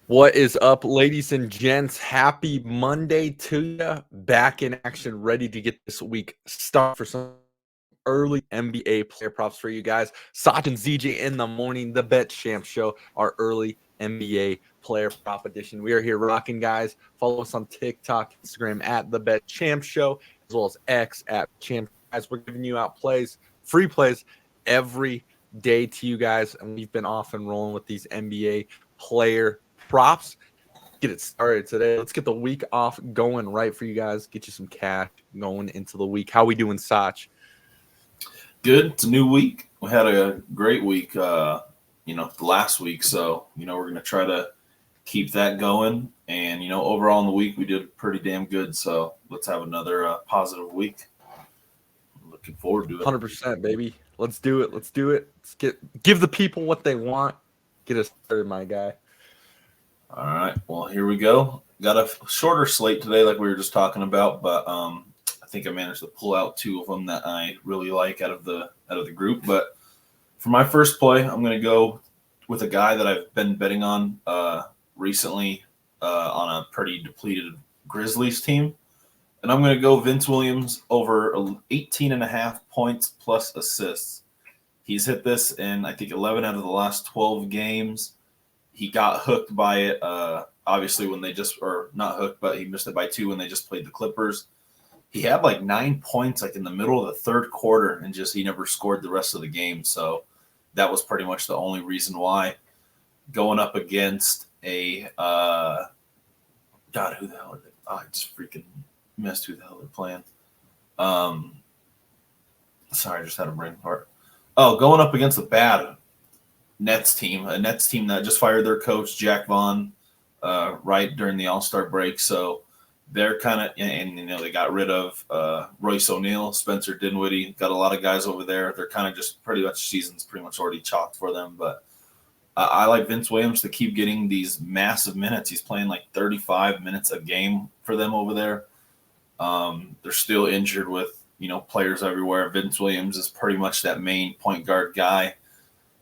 What is up, ladies and gents? Happy Monday to you. Back in action, ready to get this week started for some early NBA player props for you guys. Saj and ZJ in the morning, the Bet Champ Show, our early NBA player prop edition. We are here rocking, guys. Follow us on TikTok, Instagram at the Bet Champ Show, as well as X at Champ. Guys, we're giving you out plays, free plays every day to you guys, and we've been off and rolling with these NBA player props. Get it started today. Let's get the week off going right for you guys. Get you some cash going into the week. How we doing, Sach? Good. It's a new week. We had a great week, last week. So, we're going to try to keep that going. And, overall in the week, we did pretty damn good. So let's have another positive week. Looking forward to it. 100%, baby. Let's do it. Let's give the people what they want. Get us started, my guy. All right. Well, here we go. Got a shorter slate today, like we were just talking about, but I think I managed to pull out two of them that I really like out of the group. But for my first play, I'm going to go with a guy that I've been betting on recently on a pretty depleted Grizzlies team. And I'm going to go Vince Williams over 18.5 points plus assists. He's hit this in, I think, 11 out of the last 12 games. He got hooked by it, obviously, when they just – or not hooked, but he missed it by 2 when they just played the Clippers. He had like 9 points like in the middle of the third quarter and just he never scored the rest of the game. So that was pretty much the only reason why. Going up against a God, who the hell are they? Oh, I just freaking missed who the hell they're playing. Sorry, I just had a brain fart. Oh, going up against a bad Nets team, a Nets team that just fired their coach, Jack Vaughn, right during the All-Star break. So they're kind of, and they got rid of Royce O'Neal, Spencer Dinwiddie, got a lot of guys over there. They're kind of just pretty much season's pretty much already chalked for them. But I like Vince Williams to keep getting these massive minutes. He's playing like 35 minutes a game for them over there. They're still injured with, players everywhere. Vince Williams is pretty much that main point guard guy.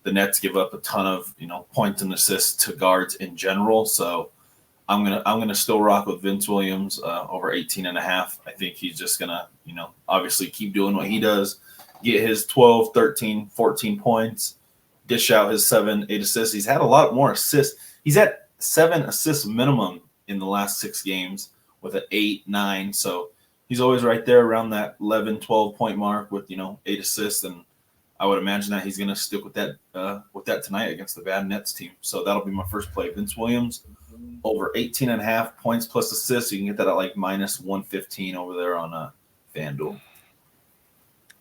The Nets give up a ton of, points and assists to guards in general. So I'm gonna still rock with Vince Williams over 18.5. I think he's just gonna, obviously keep doing what he does, get his 12, 13, 14 points, dish out his 7, 8 assists. He's had a lot more assists. He's at 7 assists minimum in the last 6 games with an 8, 9. So he's always right there around that 11, 12 point mark with, 8 assists. And I would imagine that he's going to stick with that tonight against the bad Nets team. So that'll be my first play. Vince Williams over 18.5 points plus assists. You can get that at like minus 115 over there on FanDuel.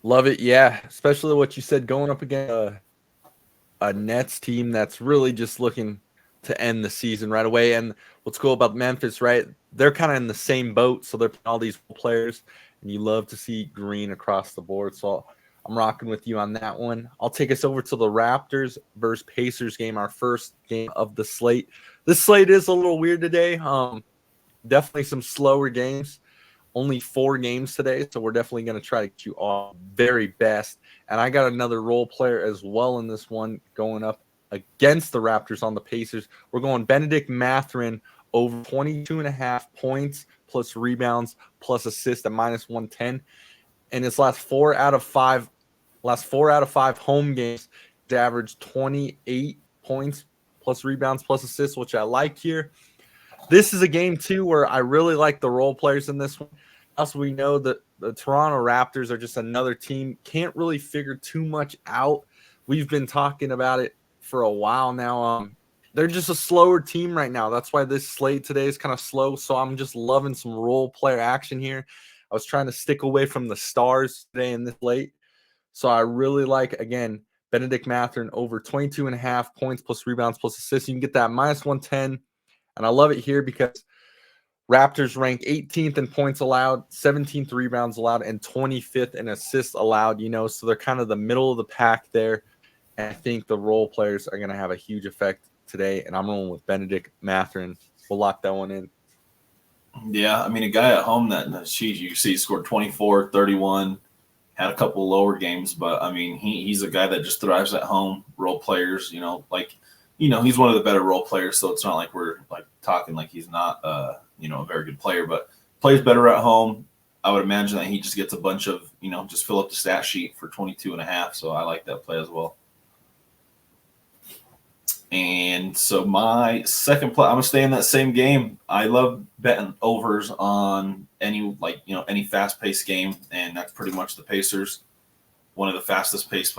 Love it. Yeah. Especially what you said, going up against a Nets team that's really just looking to end the season right away. And what's cool about Memphis, right? They're kind of in the same boat. So they're all these players, and you love to see green across the board. So I'm rocking with you on that one. I'll take us over to the Raptors versus Pacers game, our first game of the slate. This slate is a little weird today. Definitely some slower games. Only 4 games today, so we're definitely going to try to get you all very best. And I got another role player as well in this one going up against the Raptors on the Pacers. We're going Benedict Mathurin over 22.5 points plus rebounds plus assists at minus 110. And his last 4 out of 5 home games, he's averaged 28 points plus rebounds plus assists, which I like here. This is a game, too, where I really like the role players in this one. Also, we know that the Toronto Raptors are just another team. Can't really figure too much out. We've been talking about it for a while now. They're just a slower team right now. That's why this slate today is kind of slow. So I'm just loving some role player action here. I was trying to stick away from the stars today in this slate. So I really like, again, Benedict Mathurin over 22.5 points plus rebounds plus assists. You can get that minus 110. And I love it here because Raptors rank 18th in points allowed, 17th rebounds allowed, and 25th in assists allowed, so they're kind of the middle of the pack there. And I think the role players are going to have a huge effect today, and I'm rolling with Benedict Mathurin. We'll lock that one in. Yeah, I mean, a guy at home that you see scored 24, 31, had a couple lower games, but, I mean, he's a guy that just thrives at home, role players, he's one of the better role players, so it's not like we're like talking like he's not a very good player, but plays better at home. I would imagine that he just gets a bunch of, just fill up the stat sheet for 22.5. So I like that play as well. And so my second play, I'm gonna stay in that same game. I love betting overs on any fast-paced game, and that's pretty much the Pacers, one of the fastest paced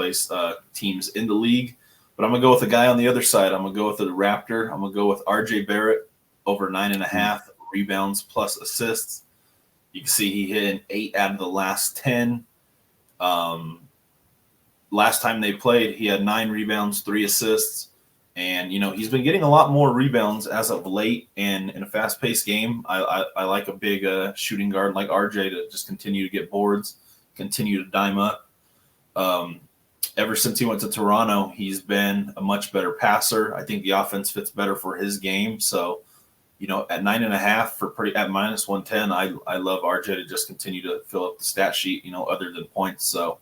teams in the league. But I'm gonna go with a guy on the other side. I'm gonna go with the Raptor. I'm gonna go with RJ Barrett over 9.5 rebounds plus assists. You can see he hit an 8 out of the last 10. Last time they played, he had 9 rebounds, 3 assists. And, he's been getting a lot more rebounds as of late. And in a fast-paced game, I like a big shooting guard like RJ to just continue to get boards, continue to dime up. Ever since he went to Toronto, he's been a much better passer. I think the offense fits better for his game. So, at 9.5 at minus 110, I love RJ to just continue to fill up the stat sheet, other than points. So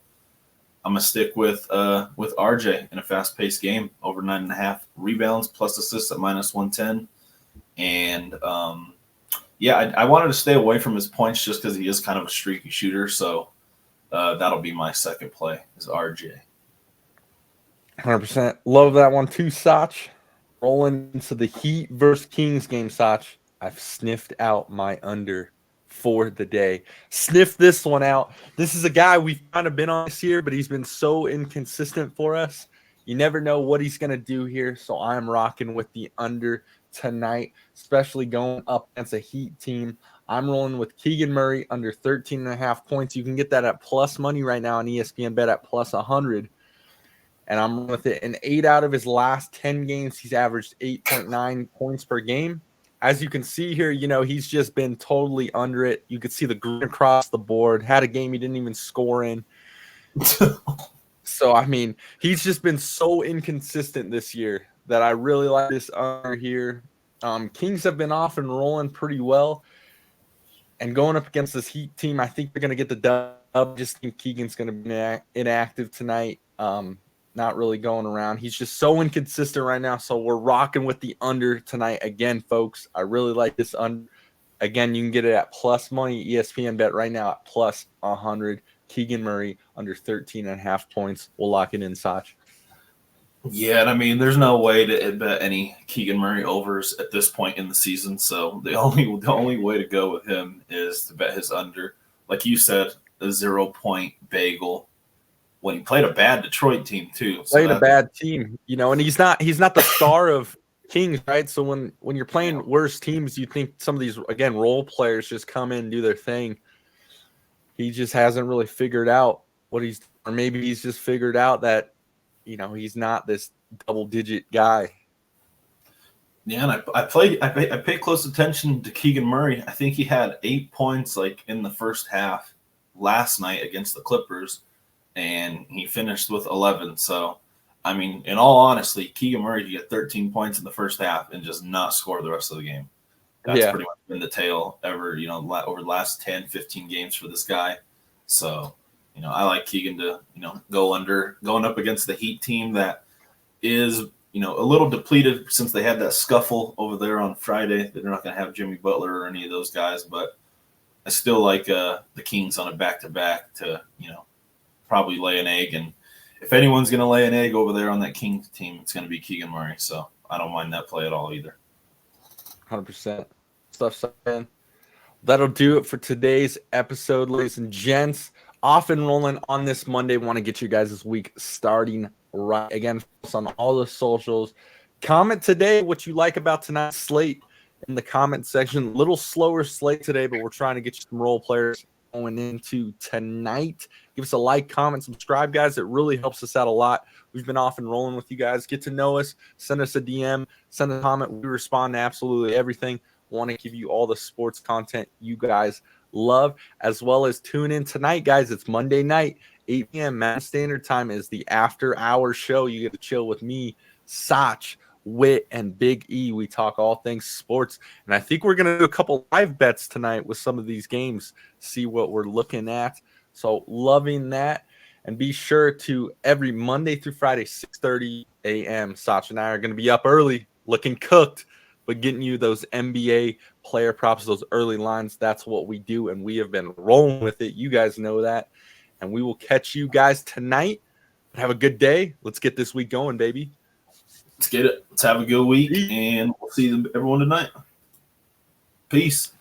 I'm gonna stick with RJ in a fast-paced game over 9.5 rebounds plus assists at minus 110. And I wanted to stay away from his points just because he is kind of a streaky shooter. So that'll be my second play is RJ. 100%. Love that one too, Sach. Rolling into the Heat versus Kings game, Sach. I've sniffed out my under for the day. Sniff this one out. This is a guy we've kind of been on this year, but he's been so inconsistent for us. You never know what he's going to do here, so I'm rocking with the under tonight, especially going up against a Heat team. I'm rolling with Keegan Murray under 13.5 points. You can get that at plus money right now on ESPN Bet at plus 100. And I'm with it. In 8 out of his last 10 games, he's averaged 8.9 points per game. As you can see here, he's just been totally under it. You could see the green across the board. Had a game he didn't even score in. So, he's just been so inconsistent this year that I really like this under here. Kings have been off and rolling pretty well. And going up against this Heat team, I think they're going to get the dub. Just think Keegan's going to be inactive tonight. Not really going around. He's just so inconsistent right now. So we're rocking with the under tonight again, folks. I really like this under. Again, you can get it at plus money. ESPN Bet right now at plus 100. Keegan Murray under 13.5 points. We'll lock it in, Sach. Yeah, and there's no way to bet any Keegan Murray overs at this point in the season. So the only way to go with him is to bet his under. Like you said, a 0-point bagel. When he played a bad Detroit team too. Played a bad team, and he's not the star of Kings, right? So when you're playing worse teams, you think some of these, again, role players just come in and do their thing. He just hasn't really figured out or maybe he's just figured out that, he's not this double-digit guy. Yeah, and I paid close attention to Keegan Murray. I think he had 8 points in the first half last night against the Clippers. And he finished with 11. So, in all honesty, Keegan Murray could get 13 points in the first half and just not score the rest of the game. That's pretty much been the tale ever, over the last 10, 15 games for this guy. So, I like Keegan to, going up against the Heat team that is, a little depleted since they had that scuffle over there on Friday. They're not going to have Jimmy Butler or any of those guys, but I still like the Kings on a back-to-back to, probably lay an egg. And if anyone's going to lay an egg over there on that Kings team, it's going to be Keegan Murray. So I don't mind that play at all either. 100%. Stuff, man. That'll do it for today's episode, ladies and gents. Off and rolling on this Monday. Want to get you guys this week starting right. Again, on all the socials. Comment today what you like about tonight's slate in the comment section. Little slower slate today, but we're trying to get you some role players going into tonight. Give us a like, comment, subscribe, guys. It really helps us out a lot. We've been off and rolling with you guys. Get to know us. Send us a DM. Send a comment. We respond to absolutely everything. Want to give you all the sports content you guys love, as well as tune in tonight, guys. It's Monday night, 8 p.m. Mountain Standard Time is the after-hour show. You get to chill with me, Sach, Wit, and Big E. We talk all things sports, and I think we're going to do a couple live bets tonight with some of these games, see what we're looking at. So loving that. And be sure to every Monday through Friday, 6:30 a.m. Sach and I are going to be up early, looking cooked, but getting you those NBA player props, those early lines. That's what we do, and we have been rolling with it. You guys know that. And we will catch you guys tonight. Have a good day. Let's get this week going, baby. Let's get it. Let's have a good week, and we'll see everyone tonight. Peace.